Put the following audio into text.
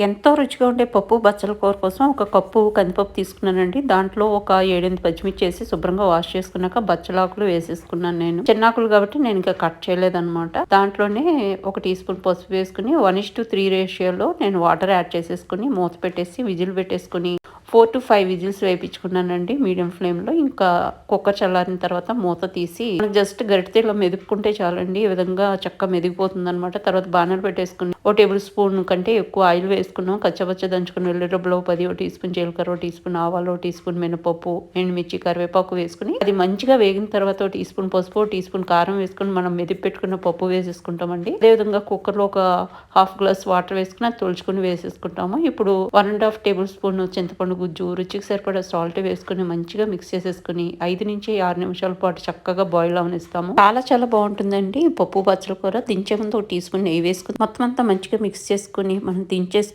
ఎంతో రుచిగా ఉండే పప్పు బచ్చల కూర కోసం ఒక కప్పు కందిపప్పు తీసుకున్నానండి. దాంట్లో ఒక 7, 8 పచ్చిమిర్చి వేసి శుభ్రంగా వాష్ చేసుకున్నాక బచ్చలాకులు వేసేసుకున్నాను నేను. చిన్నాకులు కాబట్టి నేను ఇంకా కట్ చేయలేదనమాట. దాంట్లోనే ఒక టీ స్పూన్ పసుపు వేసుకుని 1:3 రేషియోలో నేను వాటర్ యాడ్ చేసేసుకుని మూత పెట్టేసి విజిల్ పెట్టేసుకుని 4-5 విజిల్స్ వేయించుకున్నానండి మీడియం ఫ్లేమ్లో. ఇంకా కుక్కర్ చల్లారిన తర్వాత మూత తీసి జస్ట్ గరిటెతో ఇలా మెదుపుకుంటే చాలండి. ఈ విధంగా చక్కగా మెదిగిపోతుంది అనమాట. తర్వాత బాణలు పెట్టేసుకుని ఓ టేబుల్ స్పూన్ కంటే ఎక్కువ ఆయిల్ వేసుకున్నాం. కచ్చపచ్చ దంచుకుని వెల్లుల్లిరబ్బలు 10, ఓ టీ స్పూన్ జీలకర్ర, ఓ టీ స్పూన్ ఆవాలు, ఓ టీ స్పూన్ మినపప్పు, ఎండుమిర్చి, కరివేపాకు వేసుకుని అది మంచిగా వేగిన తర్వాత ఓ టీ స్పూన్ పసుపు, ఓ టీ స్పూన్ కారం వేసుకుని మనం మెదిపి పెట్టుకున్న పప్పు వేసేసుకుంటామండి. అదేవిధంగా కుక్కర్లో ఒక హాఫ్ గ్లాస్ వాటర్ వేసుకుని అది తొలుచుకుని వేసేసుకుంటాము. ఇప్పుడు 1½ టేబుల్ స్పూన్ చింతపండు గుజ్జు, రుచికి సరిపడా సాల్ట్ వేసుకుని మంచిగా మిక్స్ చేసేసుకుని 5-6 నిమిషాల పాటు చక్కగా బాయిల్ అవనిస్తాము. చాలా బాగుంటుందండి పప్పు బచ్చల కూర. దించే ముందు ఒక టీ స్పూన్ నెయ్యి వేసుకుని మొత్తం అంతా మంచిగా మిక్స్ చేసుకుని మనం దించేసుకుని